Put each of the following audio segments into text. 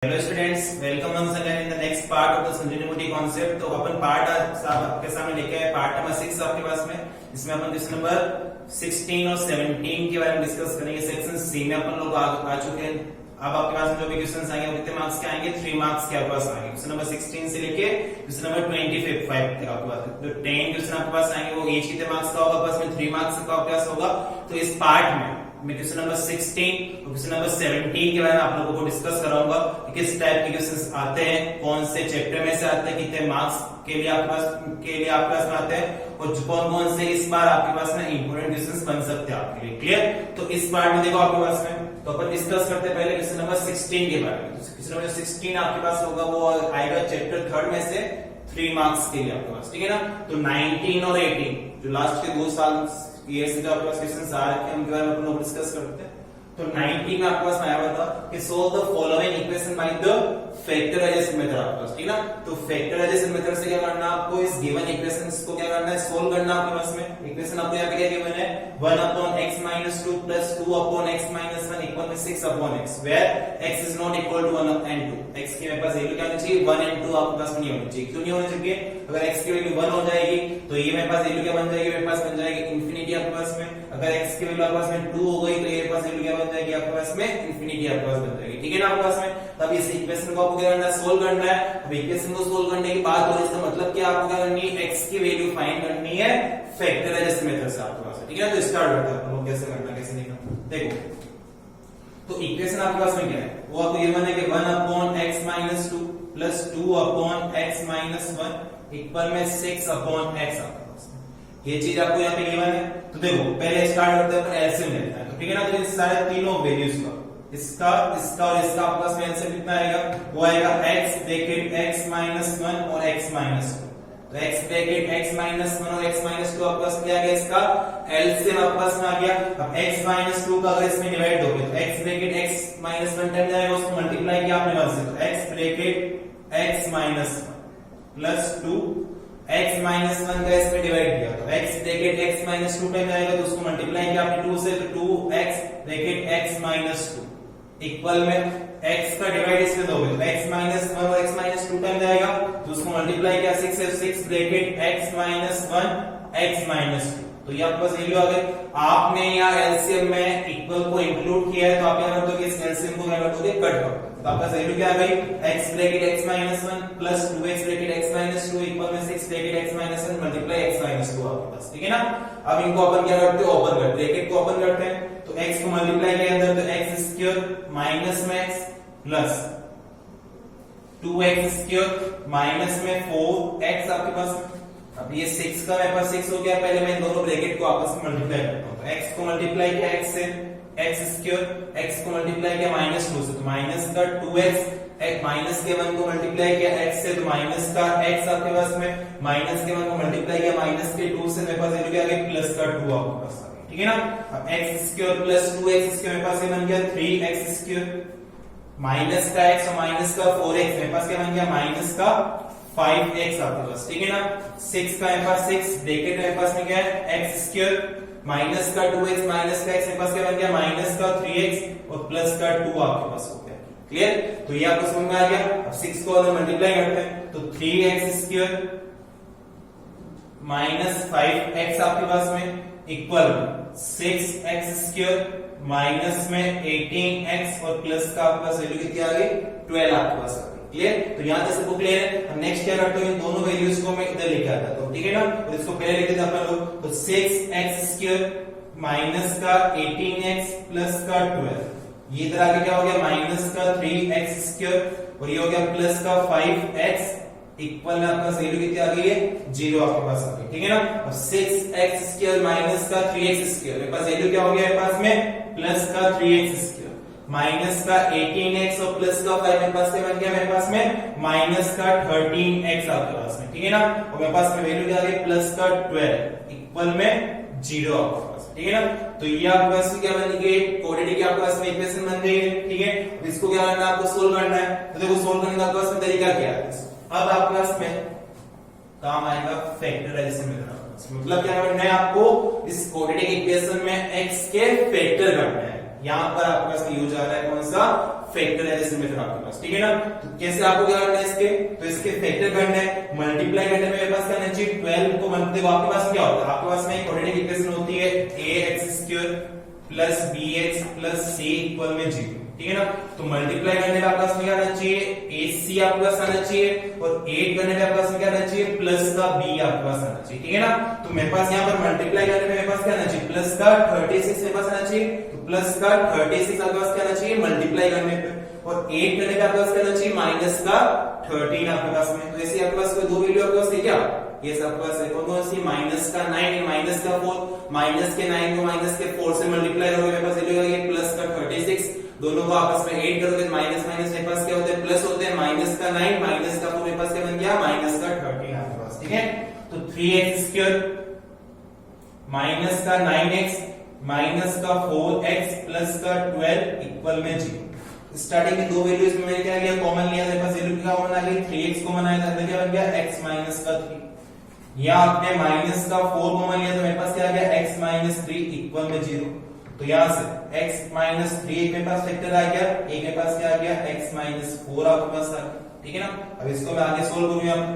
Hello students, welcome once again in the next part of the continuity concept. तो अपन part आपके सामने लेके आए पार्ट नंबर 6 आपके पास में। इसमें अपन क्वेश्चन नंबर 16 और 17 के बारे में डिस्कस करेंगे। सेक्शन सी में अपन लोग आ चुके हैं। अब आपके पास जो भी क्वेश्चंस आएंगे वो कितने मार्क्स के आएंगे? 3 मार्क्स के आपके पास आएंगे। क्वेश्चन नंबर 16 से लेके क्वेश्चन नंबर 25 तक आपके पास जो 10 क्वेश्चन आपके पास आएंगे वो ईच कितने मार्क्स का होगा? आपके पास में 3 मार्क्स का आपके पास होगा। तो इस पार्ट में मैं क्वेश्चन नंबर 16 और क्वेश्चन नंबर 17 के बारे में आप लोगों को डिस्कस कराऊंगा कि किस टाइप के क्वेश्चंस आते हैं, कौन से चैप्टर में से आते हैं, कितने मार्क्स के लिए आपके पास में आते हैं और कौन कौन से इस बार आपके पास में इंपॉर्टेंट क्वेश्चंस बन सकते हैं आपके लिए। क्लियर? तो इस पार्ट में देखो आपके पास में तो अपन डिस्कस करते हैं पहले क्वेश्चन नंबर 16 के बारे में। क्वेश्चन नंबर 16 आपके पास होगा वो आएगा चैप्टर 3 में से 3 मार्क्स के लिए आपके पास। ठीक है ना? तो 19 और 18 जो लास्ट के 2 साल ये से जो आपके पास क्वेश्चंस आ रहे हैं उनके बारे में अपन लोग डिस्कस करते हैं। तो 19 में आपके पास आया हुआ था कि solve the following equation by the factorisation method आपके पास। ठीक है ना? तो फैक्टराइजेशन मेथड से क्या करना है आपको? इस गिवन इक्वेशंस को क्या करना है? सोल्व करना आपके पास में। इक्वेशन आपको यहां पे क्या गिवन है? 1/x-2 + 2/x-1 = 6/x, where x is not equal to 1 and 2। x की मेरे पास वैल्यू क्या होनी चाहिए? 1 and 2 आपके पास नहीं होनी चाहिए। क्यों नहीं होनी चाहिए? अगर x की वैल्यू 1 हो जाएगी तो ये मेरे पास वैल्यू क्या बन जाएगी? मेरे पास बन जाएगी इंफिनिटी आपके पास में। अगर x की वैल्यू आपके पास में 2 हो गई तो ये पास वैल्यू क्या बन जाएगी? आपके पास में इंफिनिटी आपके पास बन जाएगी। ठीक है ना? आपके पास में तब इस इक्वेशन को आपको क्या करना है? सोल्व करना है। अब इक्वेशन को सोल्व करने की बात हो रही है, इसका मतलब क्या आपको क्या करनी है? x की वैल्यू फाइंड करनी है फैक्टराइजेशन मेथड से आपके पास। ठीक है? तो स्टार्ट करते हैं हम लोग कैसे करना कैसे नहीं करना। देखो तो इक्वेशन आपके पास में क्या है? वो आपको ये माने कि 1/x-2 + 2/x-1 = 6/x आपके पास में। ये चीज आपको यहाँ पे गिवन है। तो देखो पहले स्टार्ट करते हैं अपन एलसीएम लेते हैं। तो ठीक है ना? तो सारे तीनों वैल्यूज का इसका और इसका आपके पास में एलसीएम कितना आएगा? वो आएगा x ब्रैकेट x-1 और x-2। तो x ब्रैकेट x-1 और x-2 आपके पास क्या आ गया? इसका एलसीएम आपके पास में आ गया। अब x-2 का अगर इसमें डिवाइड दोगे तो x ब्रैकेट x-1 टाइम जाएगा, उसको मल्टीप्लाई किया आपने 1 से, तो x bracket x-1 plus 2 x-1 का इसमें डिवाइड किया तो x ब्रैकेट x-2 टाइम जाएगा, तो उसको मल्टीप्लाई किया आपने 2 से, तो 2x ब्रैकेट x-2 इक्वल में x का डिवाइड इसमें दोगे तो x-1 और x-2 टाइम जाएगा, तो उसको मल्टीप्लाई किया 6 से, 6 ब्रैकेट x-1 x-2। तो ये आपके पास वैल्यू आ गई। आपने यहाँ एलसीएम में इक्वल को इंक्लूड किया है तो आप क्या कर दोगे? इस एलसीएम को क्या कर दोगे? कट कर दोगे। तो आपका वैल्यू क्या आ गई? x bracket x-1 plus 2x bracket x-2 equal में 6 ब्रैकेट x-1 मल्टीप्लाई x-2 आपके पास। ठीक है ना? अब इनको अपन क्या करते हैं? ओपन करते हैं, ब्रैकेट को ओपन करते हैं तो x को मल्टीप्लाई किया अंदर तो x² माइनस में x प्लस 2x² माइनस में 4x आपके पास। अब ये 6 का मेरे पास 6 हो गया। पहले मैं इन दोनों ब्रैकेट को आपस में मल्टीप्लाई करता हूं। तो x को मल्टीप्लाई किया x से, x² x को मल्टीप्लाई किया -2 से, तो माइनस का 2x माइनस के 1 को मल्टीप्लाई किया x से, तो माइनस का x आपके पास में, माइनस के 1 को मल्टीप्लाई किया माइनस के 2 से, मेरे पास वैल्यू क्या आ गई? प्लस का 2 आपके पास आ गई। ठीक है ना? अब x² प्लस 2x² मेरे पास ये बन गया 3x² माइनस का x और माइनस का 4x मेरे पास क्या बन गया? माइनस का 5x आपके पास। ठीक है ना? 6 का मेरे पास 6 ब्रैकेट मेरे पास में क्या है? x² माइनस का 2x माइनस का x मेरे पास क्या बन गया? माइनस का 3x और प्लस का 2 आपके पास हो गया। क्लियर? तो ये आपको समझ में आ गया। अब 6 को अगर मल्टीप्लाई करते हैं तो 3x² माइनस 5x आपके पास में इक्वल 6x² माइनस में 18x और प्लस का आपके पास वैल्यू कितनी आ गई? 12 आपके पास आ गई। क्लियर? तो यहां तक सबको क्लियर है। अब नेक्स्ट क्या करते हैं? इन दोनों वैल्यूज को मैं इधर लेके आता हूं। ठीक है ना? तो इसको पहले लिख देते हैं अपन लोग। तो 6x² माइनस का 18x प्लस का 12, ये इधर आगे क्या हो गया? माइनस का 3x² और ये हो गया प्लस का 5x इक्वल में आपका वैल्यू कितनी आ गई है? 0 आपके पास आ गई। ठीक है ना? अब 6x² माइनस का 3x², मेरे पास वैल्यू क्या हो गया? मेरे पास में प्लस का 3x² माइनस का 18x और प्लस का 5 मेरे पास क्या बन गया? मेरे पास में माइनस का 13x आपके पास में। ठीक है ना? और मेरे पास में वैल्यू क्या आ गई? प्लस का 12 इक्वल में 0 आपके पास। ठीक है ना? तो ये आपके पास क्या बन गई? क्वाड्रेटिक की आपके पास में इक्वेशन बन गई है। ठीक है? इसको क्या करना है? आपको सोल्व करना है। तो देखो सोल्व करने का आपके पास में तरीका क्या है? अब आपके पास में काम आएगा फैक्टराइजेशन मेथड। मतलब क्या करना है आपको? इस क्वाड्रेटिक इक्वेशन में x के फैक्टर करना है। यहाँ पर आपके पास यूज आ रहा है कौन सा, फैक्टराइजेशन मेथड आपके पास, ठीक है ना। तो कैसे आपको क्या करना है इसके, तो इसके फैक्टर करना है, मल्टीप्लाई करने में मेरे पास क्या करना चाहिए 12 को देखो आपके पास क्या होता है, आपके पास में एक क्वाड्रेटिक इक्वेशन होती है ax² plus bx plus c equal में 0, ठीक है ना। तो मल्टीप्लाई करने में आपके पास में क्या आना चाहिए, ac आपके पास आना चाहिए, और 8 करने में आपके पास में क्या आना चाहिए, प्लस का b आपके पास आना चाहिए, ठीक है ना। तो मेरे पास यहाँ पर मल्टीप्लाई करने में मेरे पास क्या आना चाहिए, प्लस का 36 मेरे पास आना चाहिए, तो प्लस का 36 आपके पास क्या आना चाहिए मल्टीप्लाई करने पे, और 8 करने पे आपके पास क्या आना चाहिए, माइनस का 13 आपके पास में। तो ऐसे आपके पास कोई दो वैल्यू आपके पास है क्या, ये सब आपके पास है कौन सी, माइनस का 9 माइनस का 4, माइनस के 9 को माइनस के 4 से मल्टीप्लाई करोगे मेरे पास वैल्यू आएगी प्लस का 36, दोनों को आपस में 8 करोगे माइनस माइनस मेरे पास क्या होता है प्लस होते हैं, माइनस का 9 माइनस का 4 मेरे पास क्या बन गया, माइनस का 13 आपके पास, ठीक है। तो 3x² माइनस का 9x माइनस का 4x प्लस का 12 इक्वल में 0। स्टार्टिंग की दो वैल्यूज में मैंने क्या लिया, कॉमन लिया, मेरे पास वैल्यू क्या कॉमन आ गई 3x कॉमन आया, तो क्या बन गया x माइनस का 3, यहाँ आपने माइनस का 4 कॉमन लिया तो मेरे पास क्या आ गया x माइनस 3 इक्वल में 0। तो यहां से x माइनस 3 एक मेरे पास फैक्टर आ गया, एक मेरे पास क्या आ गया x माइनस 4 आपके पास आ गया, ठीक है ना। अब इसको मैं आगे सोल्व करूं यहां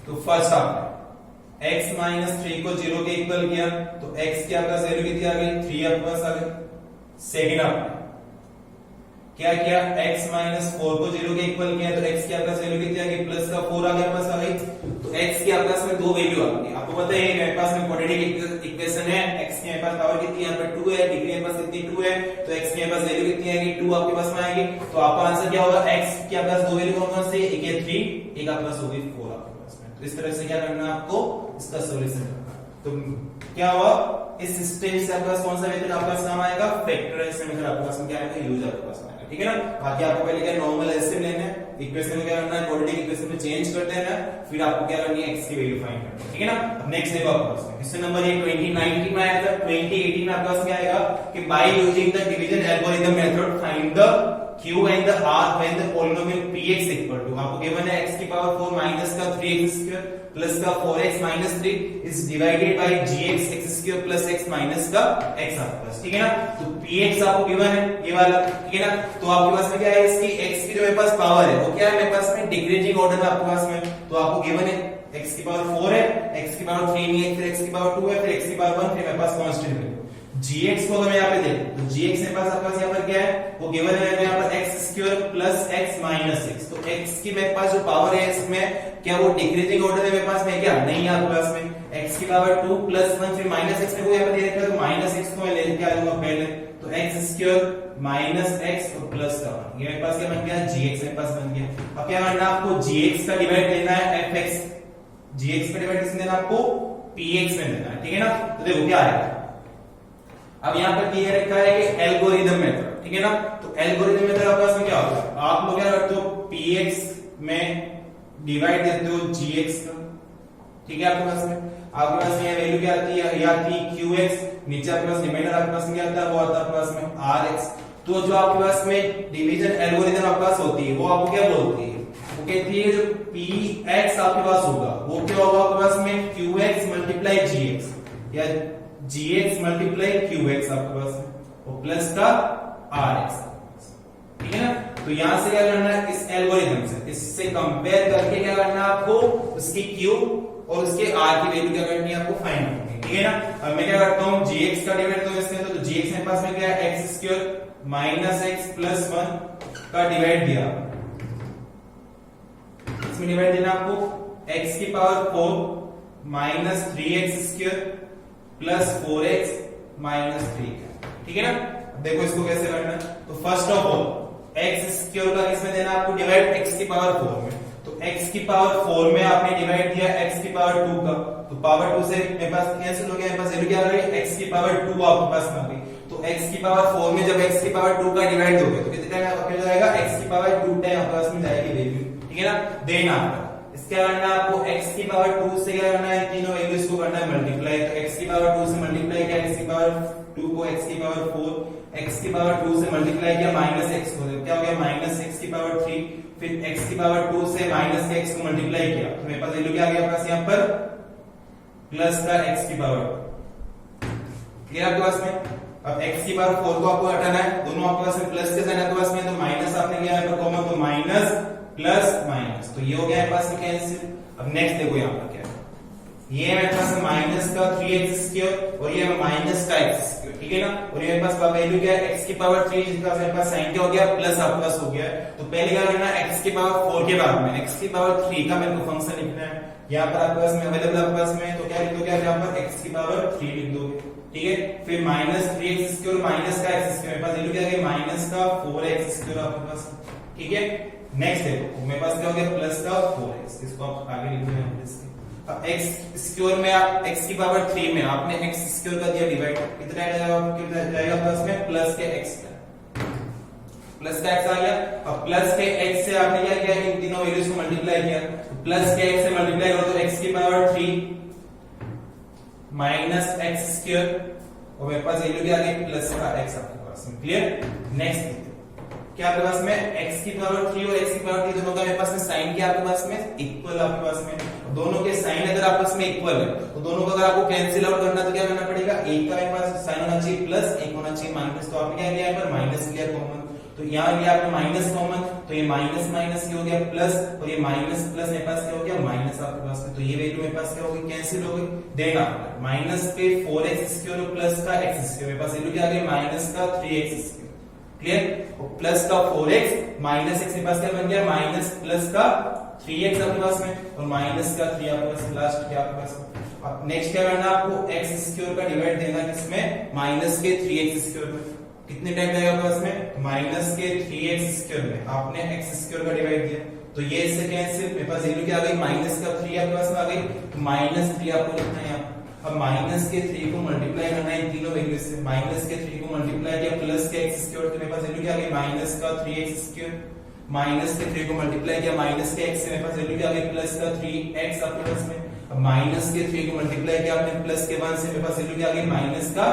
तो फर्स्ट आपने x माइनस 3 को 0 के इक्वल किया तो x की आपके पास वैल्यू कितनी आ गई 3 आपके पास आ गई। सेकंड आपने क्या किया, x माइनस 4 को 0 के इक्वल किया तो x की आपके पास वैल्यू कितनी आ गई, प्लस का 4 आ गया पास आ गई। तो x की आपके पास में दो वैल्यू आ गई, आपको पता है मेरे पास में क्वाड्रेटिक इक्वेशन है, x की मेरे पास पावर कितनी है, यहाँ पर 2 है, डिग्री मेरे पास कितनी 2 है, तो x की मेरे पास वैल्यू कितनी आएगी 2 आपके पास में आएगी। तो आपका आंसर क्या होगा, x की आपके पास दो वैल्यू कौन सी, एक है 3, एक आपके पास होगी 4 आपके पास में। तो इस तरह से क्या करना है आपको, इसका सॉल्यूशन करना। तो क्या हुआ, इस स्टेप से आपके पास कौन सा मेथड आपके पास काम आएगा, फैक्टराइजेशन मेथड आपके पास में क्या आएगा, यूज आपके पास आएगा, ठीक है ना। बाकी आपको पहले क्या नॉर्मल एलसीएम लेना है, इक्वेशन में क्या करना है, क्वाड्रेटिक इक्वेशन में चेंज कर देना है, फिर आपको क्या करनी है x की वैल्यू फाइंड करनी है, ठीक है ना। अब नेक्स्ट देखो आपके पास में क्वेश्चन नंबर ये 2019 में आया था, 2018 में आपके पास क्या आएगा कि by using the division algorithm method find the q and the r when the polynomial px equal to, आपको गिवन है x की पावर 4 माइनस का 3x स्क्वायर प्लस का 4x minus 3 is divided by gx x square plus x minus का x आपके पास, ठीक है ना। तो px आपको गिवन है ये वाला, ठीक है ना। तो आपके पास में क्या है, इसकी x की जो मेरे पास पावर है वो क्या है मेरे पास में डिक्रीजिंग ऑर्डर में आपके पास में, तो आपको गिवन है x की पावर 4 है, x की पावर 3 नहीं है, फिर x की पावर 2 है, फिर x की पावर 1, फिर मेरे पास कांस्टेंट है gx को अगर मैं यहाँ पे देखूं तो gx मेरे पास आपके पास यहाँ पर क्या है, वो गिवन है यहाँ पर x square plus x minus x। तो x की मेरे पास जो पावर है इसमें क्या वो डिक्रीजिंग ऑर्डर है मेरे पास में, क्या नहीं है आपके पास में, x की पावर 2 प्लस 1 फिर माइनस x में को यहाँ पर दे रखा है, तो माइनस x को मैं लेके आ जाऊंगा पहले, तो x स्क्वायर माइनस x और प्लस का 1, ये मेरे पास क्या बन गया, gx मेरे पास बन गया। अब क्या करना है आपको, gx का डिवाइड देना है fx, gx का डिवाइड किसमें देना है आपको, px में देना है, ठीक है ना। तो देखो क्या आएगा, अब यहाँ पर दिया रखा है कि एल्गोरिथम मेथड, ठीक है ना। तो एल्गोरिथम मेथड आपके पास में क्या होता है, आप लोग क्या करते हो px में डिवाइड देते हो gx का, ठीक है। आपके पास में ये वैल्यू क्या आती है, ये आती है qx, नीचे आपके पास रिमाइंडर आपके पास में क्या आता है, वो आता है आपके पास में rx। तो जो आपके पास में डिवीजन एल्गोरिथम आपके पास होती है वो आपको क्या बोलती है, वो कहती है जो px आपके पास होगा वो क्या होगा आपके पास में qx मल्टीप्लाई gx या gx मल्टीप्लाई qx आपके पास है और प्लस का rx, ठीक है ना। तो यहां से क्या करना है, इस एल्गोरिथम से इससे कंपेयर करके क्या करना है आपको, उसकी q और उसके r की वैल्यू क्या करनी है आपको फाइंड करनी है, ठीक है ना। अब मैं क्या करता हूं, gx का डिवाइड तो इसके तो gx मेरे पास में क्या है x square minus x plus 1 का डिवाइड दिया, इसमें डिवाइड देना आपको x की power 4 minus 3x square plus 4x minus 3, ठीक है ना। देखो इसको कैसे करना है, तो first of all x square का किसमें देना आपको डिवाइड, x की पावर 4 में, तो x की पावर 4 में आपने डिवाइड दिया x की पावर 2 का, तो पावर 2 से मेरे पास कैंसिल हो गया, मेरे पास वैल्यू क्या आ गई, x की पावर 2 आपके पास में आ गई। तो x की पावर 4 में जब x की पावर 2 का डिवाइड दोगे तो कितने टाइम आपके जाएगा, x की पावर 2 टाइम आपके पास में जाएगी वैल्यू, ठीक है ना। देन आपका इसके करना है आपको x की पावर 2 से क्या करना है, तीनों वैल्यूज को करना है मल्टीप्लाई, तो x की पावर 2 से मल्टीप्लाई किया, x की पावर 2 को x की पावर 4, x की पावर 2 से मल्टीप्लाई किया माइनस x को, क्या हो गया माइनस x की पावर 3, फिर x की पावर 2 से माइनस के x को मल्टीप्लाई किया तो मेरे पास वैल्यू क्या आ गया आपके पास यहाँ पर प्लस का x की पावर, क्लियर आपके पास में। अब x की पावर 4 को आपको हटाना है, दोनों आपके पास में प्लस के साइन आपके पास में, तो माइनस आपने लिया है कॉमन, तो माइनस प्लस माइनस, तो ये हो गया मेरे पास में कैंसिल। अब नेक्स्ट देखो यहाँ पर क्या है, ये मेरे पास माइनस का 3x² और ये माइनस का x², ठीक है ना। और ये मेरे पास वैल्यू क्या है, x की पावर 3, जिसका मेरे पास साइन क्या हो गया, प्लस आपके पास हो गया। तो पहले क्या करना है, x की पावर 4 के बाद में x की पावर 3 का मेरे को फंक्शन लिखना है, यहाँ पर आपके पास में अवेलेबल आपके पास में, तो क्या लिख दोगे यहाँ पर x की पावर 3 लिख दोगे, ठीक है। फिर माइनस 3x² और माइनस का x², मेरे पास वैल्यू क्या है, माइनस का 4x² आपके पास, ठीक है। नेक्स्ट देखो मेरे पास क्या हो गया, प्लस का 4x, इसको आप आगे लिख दो इसके। अब x² में आप x की पावर 3 में आपने x² का दिया डिवाइड, कितना जाएगा प्लस में, प्लस के x का, प्लस का x आ गया। अब प्लस के x से आपने क्या किया, इन तीनों वैल्यूज को मल्टीप्लाई किया, तो प्लस के x से मल्टीप्लाई करो तो x की पावर 3 माइनस x² और मेरे पास वैल्यू क्या आ गई, प्लस का x आपके पास में, क्लियर। नेक्स्ट क्या आपके पास में x की पावर 3 और x की पावर 3 दोनों का मेरे पास में साइन क्या आपके पास में, इक्वल आपके पास में। दोनों के साइन अगर आपस में इक्वल है तो दोनों को अगर आपको कैंसिल आउट करना तो क्या करना पड़ेगा, एक का मेरे पास साइन होना चाहिए प्लस, एक होना चाहिए माइनस, तो आपने क्या लिया यहाँ पर माइनस लिया कॉमन, तो यहाँ लिया आपने माइनस कॉमन, तो ये माइनस माइनस क्या हो गया प्लस, और ये माइनस प्लस मेरे पास क्या हो गया माइनस आपके पास में, तो ये वैल्यू मेरे पास क्या होगी, कैंसिल हो गई। देन आपका माइनस पे 4x² और प्लस का x², मेरे पास वैल्यू क्या आ गई, माइनस का 3x², क्लियर। और प्लस का 4x माइनस x मेरे पास क्या बन गया, माइनस प्लस का 3x आपके पास में, और माइनस का 3 आपके पास, लास्ट क्या आपके पास में। अब नेक्स्ट क्या करना है आपको, x² का डिवाइड देना किसमें, माइनस के 3x² में, कितने टाइम जाएगा आपके पास में, माइनस के 3x² में आपने x² का डिवाइड दिया, तो ये इससे कैंसिल, मेरे पास वैल्यू क्या आ गई, माइनस का 3 आपके पास में आ गई, तो माइनस 3 आपको लिखना है यहाँ। अब माइनस के 3 को मल्टीप्लाई करना है इन तीनों वैल्यू से, माइनस के 3 को मल्टीप्लाई किया प्लस के x², तो मेरे पास वैल्यू क्या आ गई, माइनस का 3x², माइनस के 3 को मल्टीप्लाई किया माइनस के x से, मेरे पास वैल्यू क्या आ गई, प्लस का 3x आपके पास में। अब माइनस के 3 को मल्टीप्लाई किया आपने प्लस के 1 से, मेरे पास वैल्यू क्या आ गई, माइनस का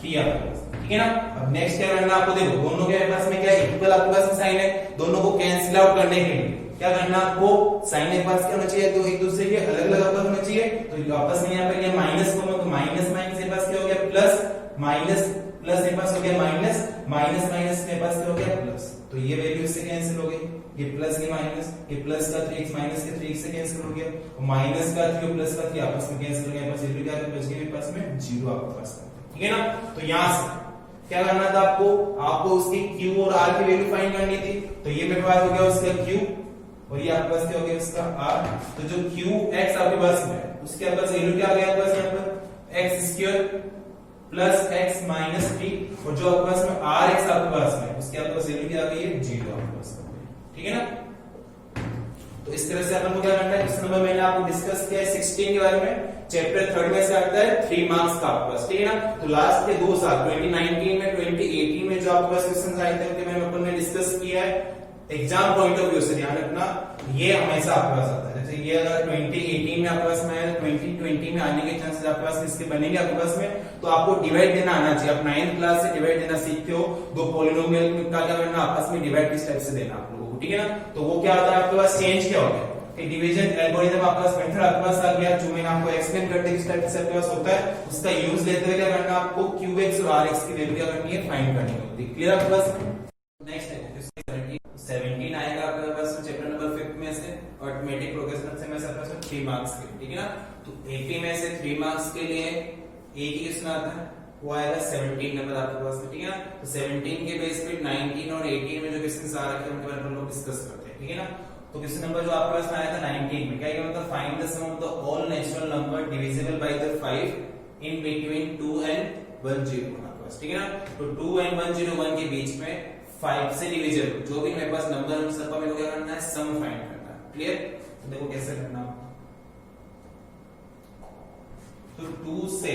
3 आपके पास, ठीक है ना। अब नेक्स्ट क्या करना आपको, देखो दोनों के पास में क्या इक्वल आपके पास में साइन है, दोनों को कैंसिल आउट करने के लिए क्या करना आपको, साइन के पास क्या होना चाहिए, तो एक दूसरे के अलग अलग आपस होना चाहिए, तो आपस में यहाँ पे ये माइनस कॉमन, तो माइनस माइनस के पास क्या हो गया प्लस, माइनस प्लस के पास हो गया माइनस, माइनस माइनस के पास क्या हो गया प्लस, तो ये वैल्यू इससे कैंसिल हो गई, ये प्लस के माइनस, ये प्लस का 3x माइनस के 3x से कैंसिल हो गया, और माइनस का 3 और प्लस का 3 आपस में कैंसिल हो गया, बस वैल्यू क्या बच गई मेरे पास में 0 आपके पास, ठीक है ना। तो यहाँ से क्या करना था आपको उसकी q और r की वैल्यू फाइंड करनी थी, तो ये मेरे पास हो गया उसका q और ये आपके पास क्या हो गया उसका r, तो जो qx आपके पास में उसके आपके पास वैल्यू क्या आ गया आपके पास यहाँ पर x² प्लस x माइनस 3, और जो आपके पास में rx आपके पास में उसके आपके पास वैल्यू क्या आ गई है 0 आपके पास, ठीक है ना। तो इस तरह से अपन को क्या करना है, इस नंबर मैंने आपको डिस्कस किया है 16 के बारे में, चैप्टर 3 में से आता है 3 मार्क्स का आपके पास, ठीक है ना। तो लास्ट के 2 साल 2019 में 2018 में जो आपके पास क्वेश्चंस आए थे उनके मैंने अपन ने डिस्कस किया है, एग्जाम पॉइंट ऑफ व्यू से ध्यान रखना, ये हमेशा आपके पास आता है। जैसे ये अगर 2018 में आपके पास में आया, 2020 में आने के चांसेस आपके पास इसके बनेंगे आपके पास में, तो आपको डिवाइड देना आना चाहिए। आप 9th क्लास से डिवाइड देना सीखते हो, दो पॉलिनोमियल का क्या करना आपस में डिवाइड किस टाइप से देना आप लोगों को, ठीक है ना। तो वो क्या होता है आपके पास, चेंज क्या होता है, डिवीजन एल्गोरिथम आपके पास मेथड आपके पास आ गया, जो मैंने आपको एक्सप्लेन करते किस टाइप से आपके पास होता है, उसका यूज लेते हुए क्या करना आपको qx और rx की वैल्यू क्या करनी है, फाइंड करनी होती है, क्लियर आपके पास। नेक्स्ट है 17 आएगा आपके पास चैप्टर नंबर 5 में से अरिथमेटिक प्रोग्रेशन से, मैं आपके पास 3 मार्क्स के, ठीक है ना। तो 80 में से 3 मार्क्स के लिए एक ही क्वेश्चन आता है, वो आएगा 17 नंबर आपके पास, ठीक है ना। तो 17 के बेस पे 19 और 18 में जो क्वेश्चंस आ रखे हैं उनके बारे में हम लोग डिस्कस करते हैं, ठीक है ना। तो क्वेश्चन नंबर जो आपके पास में आया था 19 में क्या है, मतलब find the sum of the all natural number divisible by the 5 in between 2 and 101 आपके पास, ठीक है ना। तो 2 and 101 के बीच में 5 से डिविजिबल जो भी मेरे पास नंबर है उन सबका मेरे को क्या करना है, सम फाइंड करना है, क्लियर। तो देखो कैसे करना, तो 2 से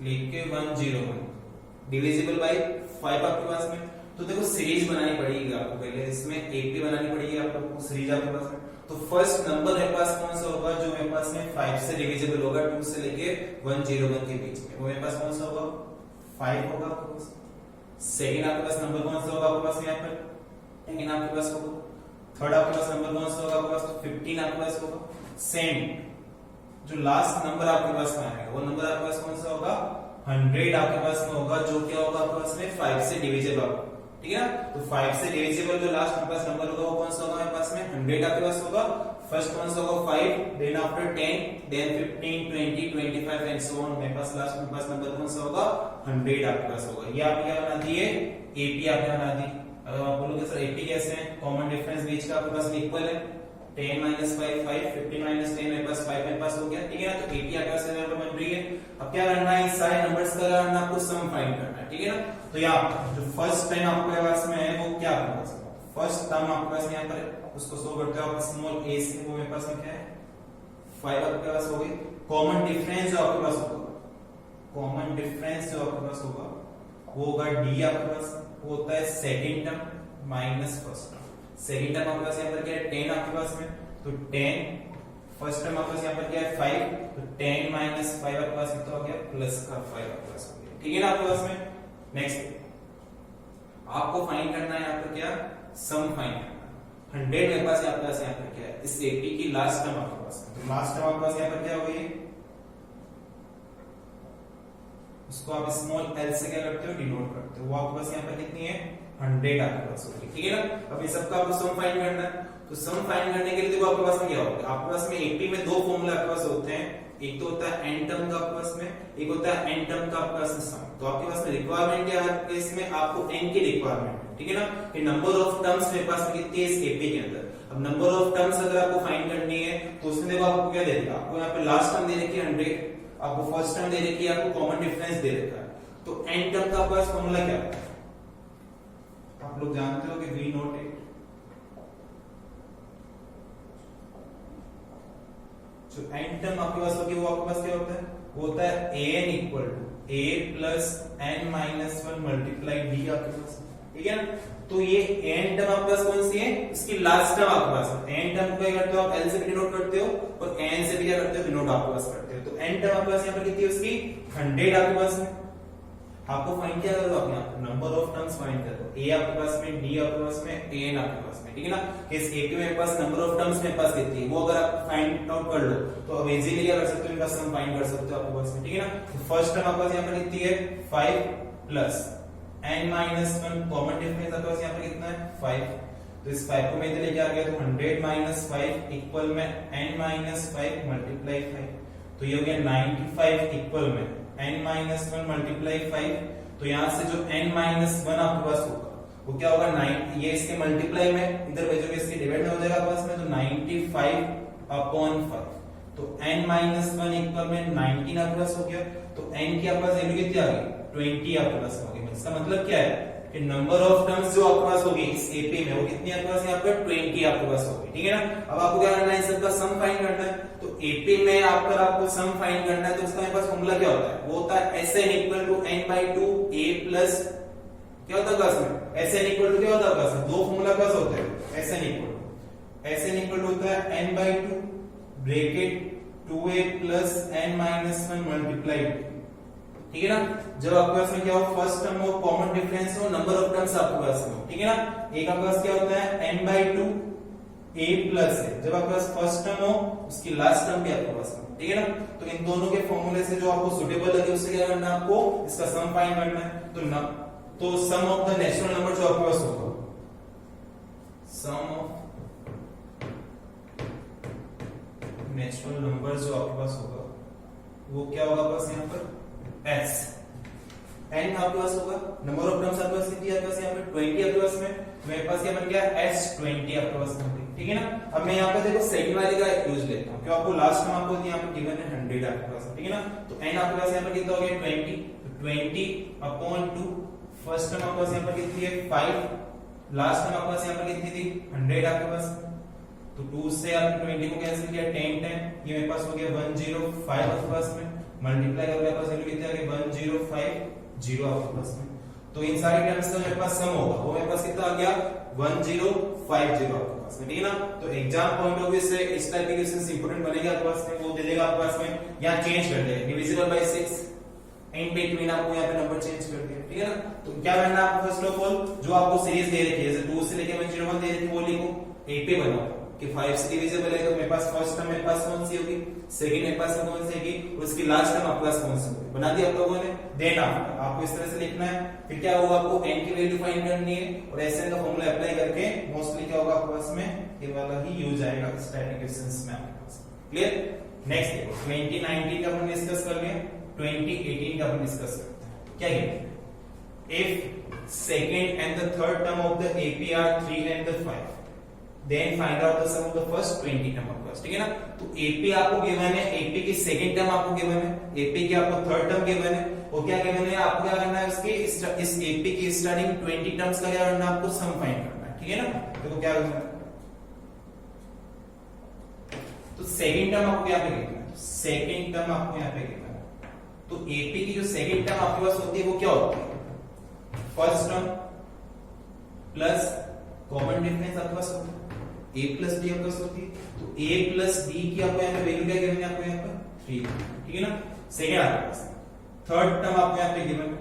लेके 101 डिविजिबल बाय 5 आपके पास में, तो देखो सीरीज बनानी पड़ेगी आपको, पहले इसमें एक भी बनानी पड़ेगी आपको सीरीज आपके पास में। तो फर्स्ट नंबर मेरे पास कौन सा होगा, जो मेरे पास में 5 से डिविजिबल होगा 2 से लेके 101 के बीच में, वो मेरे पास कौन सा होगा, 5 होगा आपके पास। सेकंड आपके पास नंबर कौन सा होगा आपके पास, यहाँ पर 10 आपके पास होगा। थर्ड आपके पास नंबर कौन सा होगा आपके पास, 15 आपके पास होगा। सेम जो लास्ट नंबर आपके पास में आएगा वो नंबर आपके पास कौन सा होगा, 100 आपके पास में होगा, जो क्या होगा आपके पास में 5 से डिविजिबल, ठीक है ना। तो 5 से डिविजिबल जो लास्ट आपके पास नंबर होगा वो कौन सा होगा हमारे पास में 100 आपके पास होगा। फर्स्ट कौन सा होगा 5, then after 10, then 15, 20, 25 and so on. मेरे पास लास्ट मेरे पास नंबर कौन सा होगा 100 आपके पास होगा। ये आप क्या बना दिए एपी आपने बना दी। अब आप बोलोगे सर एपी कैसे है, कॉमन डिफरेंस बीच का आपके पास इक्वल है, 10 minus 5 5, 15 minus 10 मेरे पास 5 मेरे पास हो गया, ठीक है ना। तो एपी आपके पास यहाँ पर बन रही है। अब क्या करना है, इस सारे नंबर्स का करना आपको सम फाइंड करना है, ठीक है ना। तो यहाँ जो फर्स्ट टाइम आपके पास में है वो क्या आपके पास फर्स्ट टर्म आपके पास यहाँ पर है, उसको सो करते हो आप स्मॉल a से, वो मेरे पास में क्या है 5 आपके पास हो गई। कॉमन डिफरेंस जो आपके पास होगा, कॉमन डिफरेंस जो आपके पास होगा वो होगा d आपके पास, वो होता है second term minus first term. Second term आपके पास यहाँ पर क्या है 10 आपके पास में, तो 10, फर्स्ट टर्म आपके पास यहाँ पर क्या है 5, तो 10 माइनस 5 आपके पास कितना हो गया प्लस का 5 आपके पास हो गया, ठीक है ना आपके पास में। नेक्स्ट आपको फाइंड करना है यहाँ पर क्या सम फाइंड करना। 100 मेरे पास यहाँ पर क्या है इस एपी की लास्ट टर्म आपके पास, तो लास्ट टर्म आपके पास यहाँ पर क्या हो गई, उसको आप स्मॉल l से क्या करते हो डिनोट करते हो, वो आपके पास यहाँ पर कितनी है 100 आपके पास होगी, ठीक है ना। अब ये सबका आपको सम फाइंड करना है, तो सम फाइंड करने के लिए देखो आपके पास में क्या होगा, आपके पास में एपी में दो फॉर्मूला आपके पास होते हैं, एक तो होता है n टर्म का आपके पास में, एक होता है n टर्म का आपके पास में सम। तो आपके पास में रिक्वायरमेंट क्या है केस में, आपको n की रिक्वायरमेंट है, ठीक है ना, कि नंबर ऑफ टर्म्स मेरे पास में कितनी है इस एपी के अंदर। अब नंबर ऑफ टर्म्स अगर आपको फाइंड करनी है तो उसमें देखो आपको क्या दे देगा, आपको यहाँ पे लास्ट टर्म दे रखी है 100, आपको फर्स्ट टर्म दे रखी है, आपको कॉमन डिफरेंस दे रखा है। तो n टर्म का आपके पास फॉर्मूला क्या है, आप लोग जानते हो कि v नॉट 8, जो n टर्म आपके पास होगी वो आपके पास क्या होता है, वो होता है an equal to a plus n minus 1 multiply d आपके पास, ठीक है ना। तो ये n टर्म आपके पास कौन सी है, इसकी लास्ट टर्म आपके पास है। n टर्म को क्या करते हो आप l से डिनोट करते हो और n से भी क्या करते हो डिनोट आपके पास करते हो। तो n टर्म आपके पास यहाँ पर कितनी है उसकी 100 आपके पास है। आपको फाइंड क्या करो अपने आप नंबर ऑफ टर्म्स फाइंड करो, a आपके पास में, d आपके पास में, an आपके पास में, ठीक है ना। इस a के मेरे पास नंबर ऑफ टर्म्स मेरे पास कितनी है वो अगर आप फाइंड आउट कर लो तो अब इजीली क्या कर सकते हो, इनका सम फाइंड कर सकते हो आपके पास में, ठीक है ना। तो फर्स्ट टर्म आपके पास यहाँ पर कितनी है 5 plus n minus 1, common difference आपके पास यहाँ पर कितना है 5, तो इस 5 को मैं इधर लेके आ गया, तो 100 माइनस 5 इक्वल में n माइनस 5 मल्टीप्लाई 5, तो ये हो गया 95 इक्वल में n माइनस 1 मल्टीप्लाई 5। तो यहां से जो n माइनस 1 आपके पास होगा वो क्या होगा 9, ये इसके मल्टीप्लाई में इधर भेजोगे इसके डिवाइड में हो जाएगा आपके पास में, तो 95 अपॉन 5, तो n माइनस 1 इक्वल में 19 आपके पास हो गया। तो n की आपके पास वैल्यू कितनी आ गई 20 आपके पास हो गई। इसका मतलब क्या है कि नंबर ऑफ टर्म्स जो आपके पास होगी इस एपी में वो कितनी आपके पास यहाँ पर 20 आपके पास होगी, ठीक है ना। अब आपको क्या करना है, सबका सम फाइंड करना है। तो एपी में आपको सम फाइंड करना है तो उसका मेरे पास फॉर्मूला क्या होता है, वो होता है Sn equal to n/2 a plus क्या होता है क्लास में Sn इक्वल टू क्या होता है क्लास में, दो फॉर्मूला क्लास होते हैं। Sn इक्वल टू होता है n/2 bracket 2a plus n minus 1 multiply, ठीक है ना। जब आपके पास में क्या हो फर्स्ट टर्म हो, कॉमन डिफरेंस हो, नंबर ऑफ टर्म्स आपके पास में हो, ठीक है ना। एक आपके पास क्या होता है n/2 a प्लस है, जब आपके पास फर्स्ट टर्म हो उसकी लास्ट टर्म भी आपके पास में, ठीक है ना। तो इन दोनों के फॉर्मूले से जो आपको सुटेबल लगे उससे क्या करना है, आपको इसका सम फाइंड करना है। तो सम ऑफ द नेचुरल नंबर जो आपके पास होगा, सम ऑफ नेचुरल नंबर जो आपके पास होगा वो क्या होगा आपके पास यहाँ पर s, n आपके पास होगा, नंबर ऑफ टर्म्स आपके पास कितनी है आपके पास यहाँ पे 20 आपके पास में, मेरे पास क्या बन गया s20 आपके पास में, ठीक है ना। अब मैं यहाँ पे देखो सेकंड वाले का यूज लेता हूँ, क्यों आपको लास्ट में आपको यहाँ पे गिवन है 100 आपके पास, ठीक है ना। तो n आपके पास यहाँ पर कितना हो गया 20, तो 20 अपॉन 2, फर्स्ट टर्म आपके पास यहाँ पर कितनी है 5, लास्ट टर्म आपके पास यहाँ पर कितनी थी 100 आपके पास, तो 2 से आपने 20 को कैंसिल किया 10 10, ये मेरे पास हो गया 105 आपके पास में, मल्टीप्लाई करके आपके पास वैल्यू कितनी आ गई 1050 आपके पास में। तो इन सारी टर्म्स का मेरे पास सम होगा वो मेरे पास कितना आ गया 1050 आपके पास में, ठीक है ना। तो एग्जाम पॉइंट ऑफ व्यू से इस टाइप के क्वेश्चंस इंपॉर्टेंट बनेगा आपके पास में, वो दे देगा आपके पास में, यहां चेंज कर देगा डिविजिबल बाय 6 इन बिटवीन, आपको यहां पे नंबर चेंज कर दिया, ठीक है ना। तो क्या करना है आपको फर्स्ट ऑफ ऑल जो आपको सीरीज दे रखी है जैसे 2 से लेके 101 दे रखी है वो लिखो, एपी बनाओ, कि 5 से डिविजिबल है, तो मेरे पास फर्स्ट टर्म मेरे पास कौन सी होगी, सेकंड मेरे पास कौन सी होगी, उसकी लास्ट टर्म आपके पास कौन सी होगी, बना दिया आप लोगों ने। देन आपको इस तरह से लिखना है, फिर क्या होगा, आपको n की वैल्यू फाइंड करनी है और Sn का फॉर्मूला अप्लाई करके मोस्टली क्या होगा आपके पास में ये वाला ही यूज आएगा स्टैटिक क्वेश्चंस में आपके पास। क्लियर। नेक्स्ट देखो 2019 का अपन डिस्कस कर लिया, 2018 का अपन डिस्कस करते हैं। क्या है, if second and the third term of the AP are 3 and the 5, then find out the sum of the first 20 term of first। ठीक है ना, तो AP आपको गिवन है, AP की सेकंड टर्म आपको गिवन है, AP की आपको थर्ड टर्म गिवन है, और क्या गिवन है आपको, क्या करना है उसके इस AP की स्टार्टिंग 20 टर्म्स का क्या करना है, आपको सम फाइंड करना है। ठीक है ना, देखो क्या करना है, तो सेकंड टर्म आपको यहाँ पे गिवन है, सेकंड टर्म आपको यहाँ पे गिवन है, तो AP की जो सेकंड टर्म आपके पास होती है वो क्या होती है, first term plus common difference आपके पास होता है, a प्लस d आपके पास होती है, तो a प्लस d की आपको यहाँ पे वैल्यू क्या गिवन है, आपको यहाँ पर 3। ठीक है ना, सेकंड आपके पास, थर्ड टर्म आपको यहाँ पे गिवन है,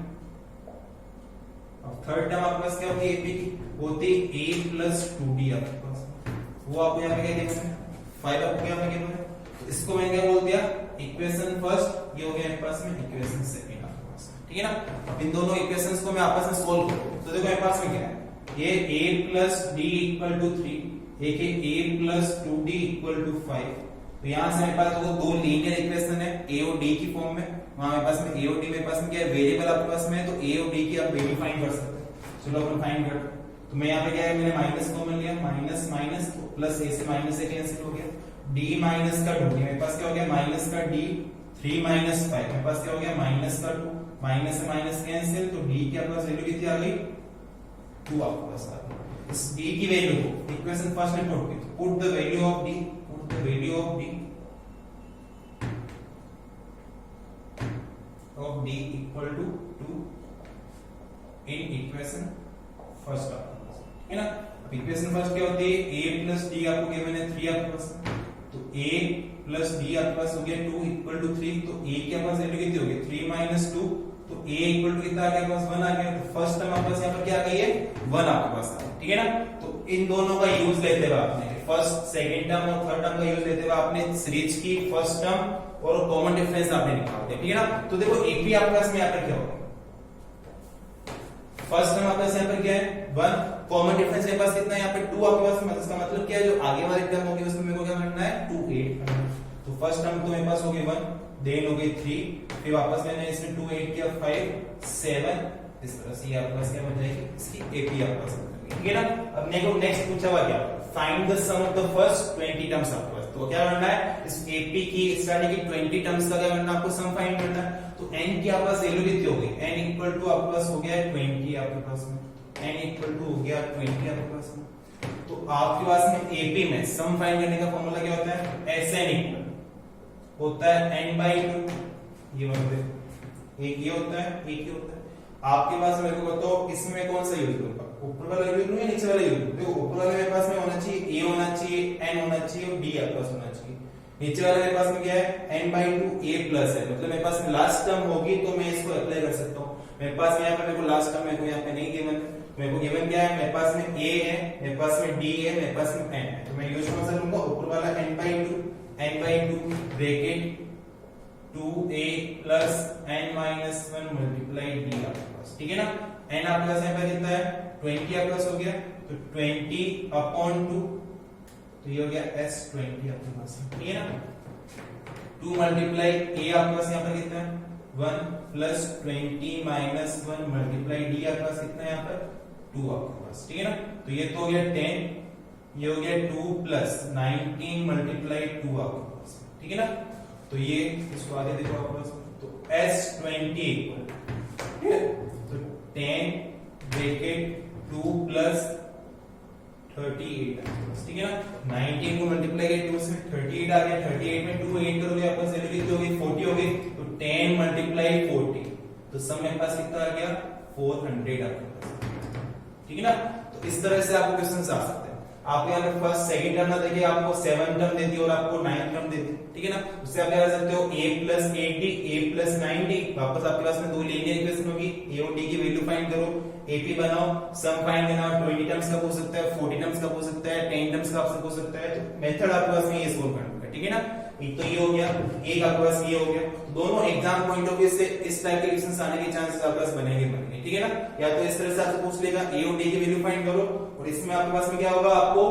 अब थर्ड टर्म आपके पास क्या होती है, AP की होती है a प्लस 2d आपके पास, वो आपको यहाँ पे क्या गिवन है, 5 आपको यहाँ पे गिवन है, तो इसको मैंने क्या बोल दिया, इक्वेशन फर्स्ट, ये हो गया मेरे पास में इक्वेशन सेकंड। ठीक है ना, अब इन दोनों इक्वेशंस को मैं आपस में सोल्व करूं, तो देखो मेरे पास में क्या है, ये a plus d equal to 3, एक है a plus 2d equal to 5, तो यहां से मेरे पास दो लीनियर इक्वेशन है a और d की फॉर्म में, वहां मेरे पास में a और d मेरे पास में क्या है, वेरिएबल आपके पास में है, तो a और d की आप वैल्यू फाइंड कर सकते हैं। चलो अपन फाइंड करते हैं, तो मैं यहां पे क्या है, मैंने माइनस कॉमन लिया, माइनस माइनस तो प्लस a से माइनस a कैंसिल हो गया, d माइनस का 2d मेरे पास क्या हो गया, माइनस का d, 3 माइनस 5 मेरे पास क्या हो गया, माइनस का 2, माइनस से माइनस कैंसिल, तो d की आपके पास वैल्यू कितनी आ गई, 2 आपके पास आ गई। इस d की वैल्यू को इक्वेशन फर्स्ट में पुट की, put the value of d, put the value of d equal to 2 in equation first आपके पास। है ना, अब इक्वेशन फर्स्ट क्या होती है, a प्लस d आपको गिवन है 3 आपके पास, तो a प्लस d आपके पास हो गया 2 इक्वल टू 3, तो a के पास वैल्यू कितनी होगी, 3 माइनस 2, तो a इक्वल टू कितना आ गया, पास 1 आ गया, तो फर्स्ट टर्म आपके पास यहाँ पर क्या आ गई है, 1 आपके पास आ गया। ठीक है ना, तो इन दोनों का यूज लेते हुए आपने फर्स्ट सेकंड टर्म और थर्ड टर्म का यूज लेते हुए आपने सीरीज की फर्स्ट टर्म और कॉमन डिफरेंस आपने निकाल दिया। ठीक है ना, तो देखो AP आपके पास में यहाँ पर क्या होगा, फर्स्ट टर्म आपके पास यहाँ पर क्या है 1, कॉमन डिफरेंस मेरे पास कितना है यहाँ पे 2 आपके पास में, इसका मतलब क्या है, जो आगे वाली टर्म होगी उसमें मेरे को क्या करना है, 2 8 करना है। तो फर्स्ट टर्म तो मेरे पास हो गई 1, देन हो गई 3, फिर वापस मैंने इसमें 2 8 किया 5 7, इस तरह से ये आपके पास क्या बन जाएगी, इसकी AP आपके पास बन जाएगी। ठीक है ना, अब देखो नेक्स्ट पूछा हुआ क्या, find the sum of the first 20 terms आपके पास, तो क्या करना है, इस AP की स्टार्टिंग की 20 टर्म्स का क्या करना है, आपको सम फाइंड करना है। तो n की आपके पास वैल्यू कितनी हो गई, n इक्वल टू आपके पास हो गया 20 आपके पास में, n इक्वल टू हो गया 20 आपके पास में, तो आपके पास में AP में सम फाइंड करने का फॉर्मूला क्या होता है, Sn इक्वल होता है n बाई 2, ये वाला एक ये होता है, एक ये होता है। आपके पास मेरे को बताओ इसमें कौन सा यूज करूंगा, ऊपर वाला यूज करूंगा या नीचे वाला यूज करूंगा, देखो ऊपर वाले मेरे पास में होना चाहिए a होना चाहिए, n होना चाहिए और d आपके पास होना चाहिए, नीचे वाले मेरे पास में क्या है, n बाई 2 a प्लस है, मतलब मेरे पास में लास्ट टर्म होगी तो मैं इसको अप्लाई कर सकता हूँ। मेरे पास में यहाँ पे मेरे को लास्ट टर्म मेरे को यहाँ पे नहीं गिवन, मेरे को गिवन क्या है, मेरे पास में a है, मेरे पास में d है, मेरे पास में n है, तो मैं यूज कौन सा लूंगा, ऊपर वाला n by 2 bracket 2a plus n minus 1 multiply d आपके पास। ठीक है ना, n आपके पास यहाँ पर कितना है 20 आपके पास हो गया, तो 20 अपॉन 2, तो ये हो गया S20 आपके पास। ठीक है ना, 2 मल्टीप्लाई a आपके पास यहाँ पर कितना है 1 प्लस 20 माइनस 1 मल्टीप्लाई d आपके पास कितना है यहाँ पर 2 आपके पास। ठीक है ना, तो ये तो हो गया 10, ये हो गया 2 प्लस 19 मल्टीप्लाई 2 आपके पास। ठीक है ना, तो ये इसको आगे देखो आपके पास, तो S20 इक्वल तो 10 ब्रैकेट 2 प्लस 38। ठीक है ना, 19 को मल्टीप्लाई किया 2 से 38 आ गया, 38 में 2 8 करोगे आपस वैल्यू कितनी होगी 40 होगी, तो 10 मल्टीप्लाई 40, तो सब मेरे पास कितना आ गया 400 आपके पास। ठीक है ना, तो इस तरह से आपको क्वेश्चन आ सकते हैं। आपको यहाँ पे फर्स्ट सेकंड टर्म ना देखिए, आपको 7 टर्म देती है और आपको 9 टर्म देती है। ठीक है ना, उससे आप क्या कर सकते हो a प्लस 80 a प्लस 90, वापस आपके पास में दो लीनियर इक्वेशन होगी, a और d की वैल्यू फाइंड करो, एपी बनाओ, सम फाइंड करना, 20 टर्म्स का पूछ सकता है, 40 टर्म्स का पूछ सकता है, 10 टर्म्स का आपसे पूछ सकता है। तो मेथड आपके पास में ये सोल्व करने का, ठीक है ना। एक तो ये हो गया, एक आपके पास ये हो गया। दोनों एग्जाम पॉइंट ऑफ व्यू से इस टाइप के क्वेश्चंस आने के चांसेस आपके पास बनेंगे, ठीक है ना। या तो इस तरह से आपसे पूछ लेगा ए और डी की वैल्यू फाइंड करो, और इसमें आपके पास में क्या होगा, आपको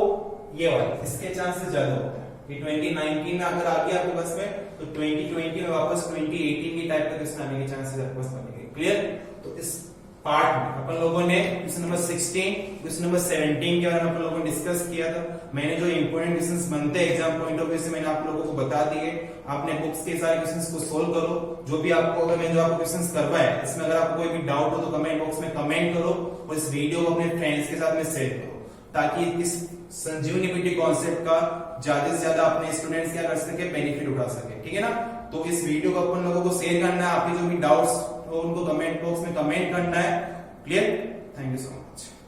ये वाला, इसके चांसेस ज्यादा होता है कि 2019 में अगर आ गया आपके पास में, तो 2020 में वापस 2018 की टाइप का क्वेश्चन आने के चांसेस आपके पास बनेंगे। क्लियर। तो इस पार्ट में अपन लोगों ने क्वेश्चन नंबर 16, क्वेश्चन नंबर 17 के बारे में अपन लोगों ने डिस्कस किया था। मैंने जो इंपॉर्टेंट क्वेश्चंस बनते हैं एग्जाम पॉइंट ऑफ व्यू से मैंने आप लोगों को बता दिए। आपने बुक्स के सारे क्वेश्चंस को सोल्व करो। जो भी आपको, अगर मैंने जो आपको क्वेश्चंस करवाए इसमें अगर आपको कोई भी डाउट हो तो कमेंट बॉक्स में कमेंट करो, और इस वीडियो को अपने फ्रेंड्स के साथ में शेयर करो, ताकि इस संजीवनी पीटी कॉन्सेप्ट का ज्यादा से ज्यादा अपने स्टूडेंट्स क्या कर सके, बेनिफिट उठा सके, ठीक है ना। तो इस वीडियो को अपन लोगों को शेयर करना है, आपके जो भी डाउट्स हो उनको कमेंट बॉक्स में कमेंट करना है। Clear. Thank you so much.